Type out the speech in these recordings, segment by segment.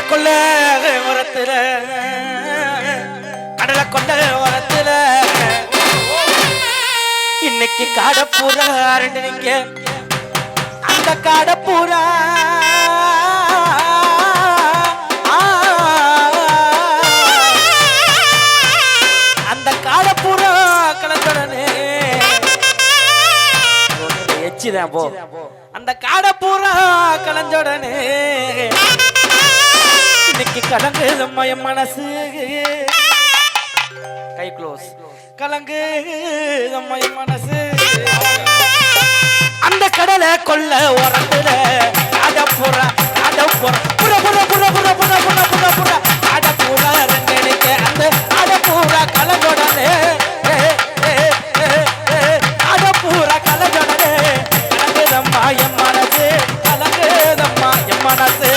கொள்ள உரத்துல கடலை கொண்ட உரத்துல இன்னைக்கு காடப்பூரா ரெண்டு நீங்க அந்த காடப்பூரா அந்த காடப்பூரா கலந்துடனே எச்சிதான் போ அந்த காடப்பூரா கலஞ்சோடனே இன்னைக்கு கலங்கு மயம் மனசு கை க்ளோஸ் கலங்கு மயம் மனசு அந்த கடலை கொள்ள உரத்துல அடப்புறா அடப்புறா புற புற புற புற புற புற புற புற அடப்புறா ரெண்டு அந்த அடப்புறா கலஞ்சோடனே அடப்புறா கலஞ்சோடனே கலங்குதம்மா என் மனசு கலங்குதம்மா என் மனசு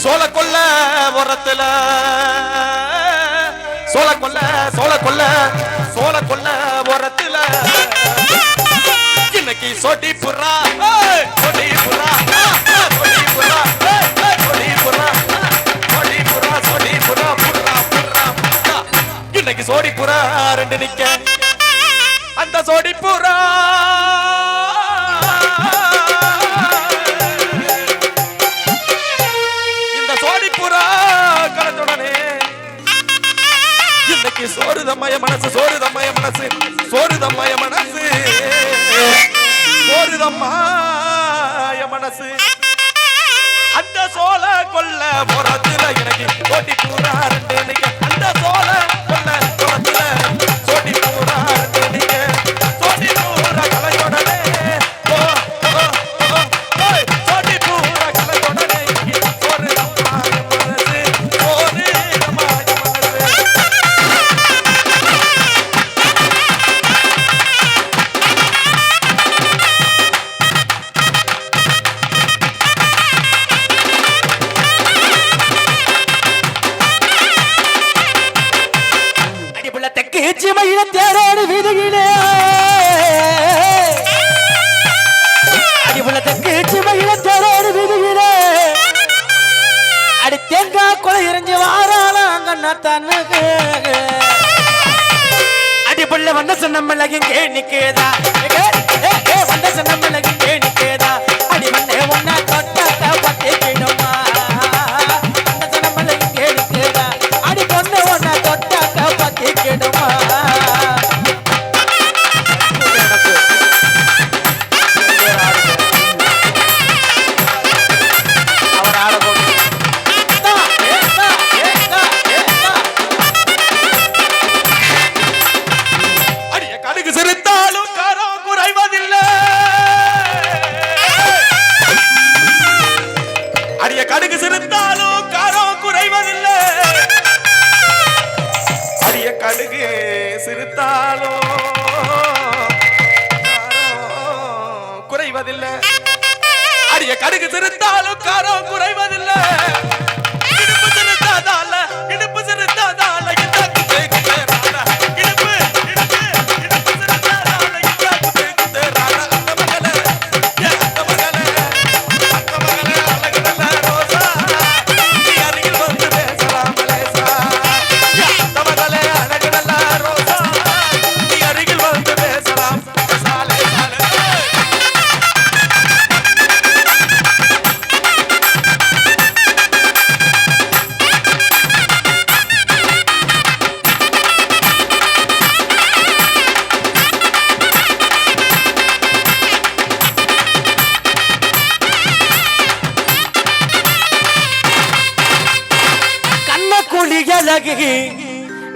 சோழ கொல்ல ஓரத்துல இன்னைக்கு சொடி புறா சொடி புறா சொடி புறா சொடி புறா சொடி புறா சொடி புறா புறா புறா இன்னைக்கு சோடி புறா ரெண்டு நிக்க அந்த சோடி புறா இந்த சோடி புறா கலந்துடனே இன்னைக்கு சோறுதம்மாய மனசு சோறுதம்மாய மனசு சோறுதம்மாய மனசு சோறுதம்மாய மனசு அந்த சோழ கொல்ல போறதுல எனக்கு ஓட்டி பூரா ரெண்டு நிக்க அந்த சோழ கொல்ல போறதுல சோட்டி பூரா ரெண்டு நிக்க சோட்டி பூரா கலையோடனே சோட்டி பூரா கலையோடனே சோறுதம்மாய மனசு சோறுதம்மாய மனசு சிமையில தேரோடு வீதியிலே அடிபுலத்துக்கு சிமையில தேரோடு வீதியிலே அடி தேங்காய் கொலை இறங்கி வாராளங்கண்ணா தன்னுக்கு அடிபுள்ள வந்த சொன்ன மிளகின் கேணிக்கேதா வந்த சொன்ன மிளகின் கேணிக்கேதா அடி மண்ணே ஒன்னா தொட்ட பத்தி கிடுமா வந்த சொன்ன மிளகின் கேணிக்கேதா அடி பொண்ணு ஒன்னா தொட்ட பத்தி கிடுமா கடுகு சிறுத்தாலும் காரம் குறைவதில்லை அடிய கடுகு சிறுத்தாலும் குறைவதில்லை அடிய கடுகு சிறுத்தாலும் காரம் குறைவதில்லை இடுப்பு சிறுத்தாதால இடுப்பு சிறுத்தாதால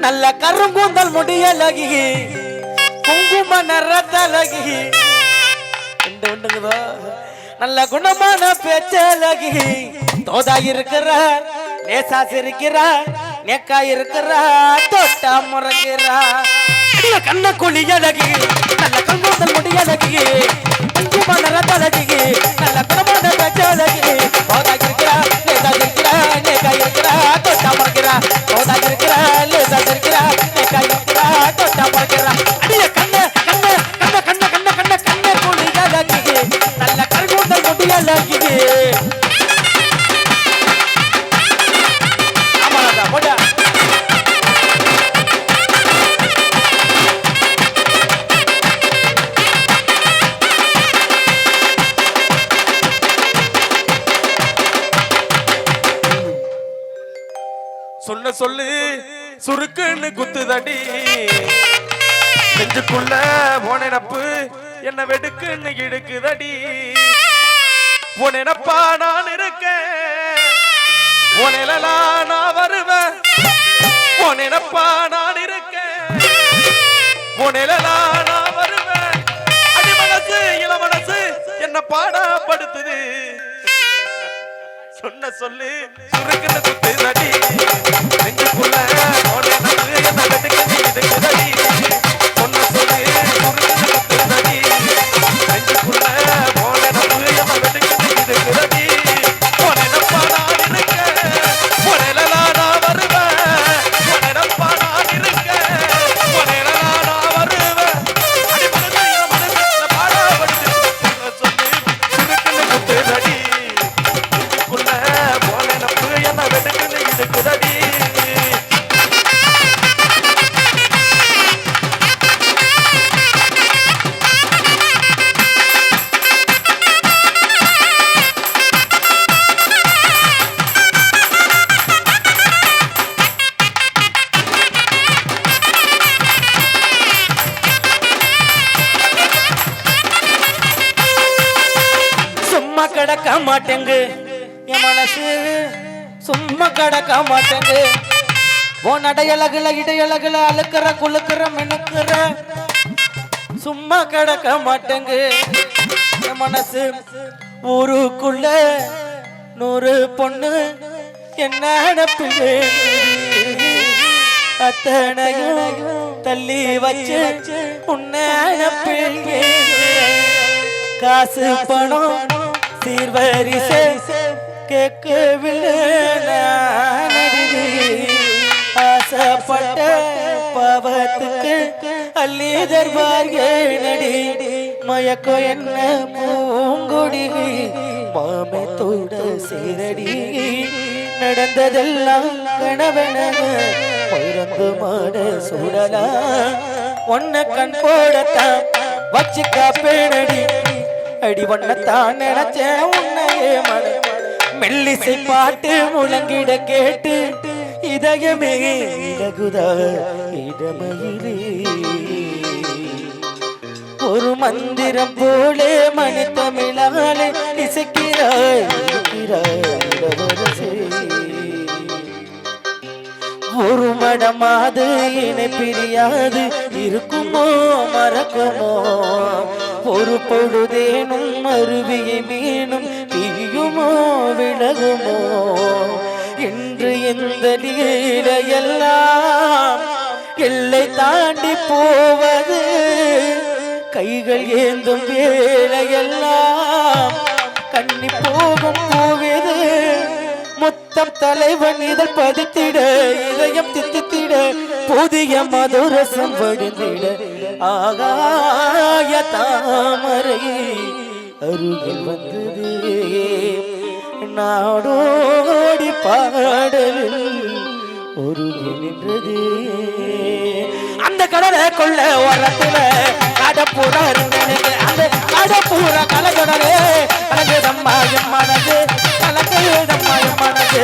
நல்ல கருங்கூந்தல் முடியலகி குங்கும நிறத்தலகி நல்ல குணமான பேச்சலகி தோதா இருக்கிற லேசா சிரிக்கிற நேக்கா இருக்கிற தொட்டா முறைக்கிற கண்ண குழியலகி நல்ல கருங்கூந்தல் முடியலகி குங்கும நிறத்தலகி நல்ல குணமான பேச்சலகி தோதா இருக்கிற லேசா சிரிக்கிற சொன்ன சொல்லு சுருக்குன்னு குத்துதடி நெஞ்சுக்குள்ள போனப்பு என்ன வெடுக்குன்னு இடுக்குதடி உனப்பா நான் இருக்கேன் உனலா நான் வருவேன் உனப்பா நான் இருக்கேன் உனலா நான் வருவேன் அடி மனசு இள மனசு என்ன பாடப்படுத்துது சொன்ன சொல்லு சுருக்குன்னு குத்துதடி நெஞ்சுக்குள்ள போனப்பு என்ன வெடுக்குன்னு இடுக்குதடி சொன்ன சொல்லு சுருக்குன்னு குத்துதடி நெஞ்சுக்குள்ள போனப்பு என்ன வெடுக்குன்னு இடுக்குதடி உனப்பா நான் இருக்கேன் உனலா நான் வருவேன் உனப்பா நான் இருக்கேன் உனலா நான் வருவேன் அடி மனசு இள மனசு என்ன பாடப்படுத்துது சொன்ன சொல்லு சுருக்குன்னு குத்துதடி நெஞ்சுக்குள்ள போனப்பு என்ன வெடுக்குன்னு இடுக்குதடி சும்மா கிடக்க மாட்டேங்கு என் மனசு சும்மா கிடக்க மாட்டேங்கு உன் அடையழகுல இடையழகுல அழுக்கிற குளுக்கிற மினுக்கிற சும்மா கிடக்க மாட்டேங்கு என் மனசு ஊருக்குள்ள 100 பொண்ணு என்ன நினைப்பு அத்தனையும் தள்ளி வச்சு உன்னை நினைப்பு காசு பணம் சீர்வரிசை கேட்கவில்லை ஆசைப்பட்ட பாவத்துக்கு அள்ளி தருவார்கள் நடி மயக்கோ என்ன பூங்கொடி மாமை தோட சீரடி நடந்ததெல்லாம் கனவென மறந்து மாட சூடலா ஒன்ன கண் போடத்தான் வச்சு காப்பேனடி அடி வண்ணத்தான் நினைச்சேன் உன்னையே மன மெல்லிசை பாட்டு முழங்கிட கேட்டு இதயமே இலகுதா இடமயிலே ஒரு மந்திரம் போலே மணி தமிழாலே இசைக்கிறாய் ஒரு மடமாது இணை பிரியாது இருக்குமோ மறக்குமோ ஒரு பொழுதேனும் அருவியை மீனும் பிரியுமோ விலகுமோ இன்று இந்த லீலையெல்லாம் எல்லை தாண்டி போவது கைகள் ஏந்தும் வேலையெல்லாம் கண்ணி போகும் போவது முத்தம் தலைவன் இதழ் பதித்திட இதயம் தித்தித்திட புதிய மதுரசம் வடிந்திட ஆகாய தாமரை அருகில் வந்தது நாடோடி பாடலில் ஒருங்கி நின்றது அந்த கடலை கொள்ள ஓரத்துல கடப்புறா இருந்தது அந்த கடப்புற கலகடலே கலகுதம்மா என் மனது கலகுதம்மா என் மனது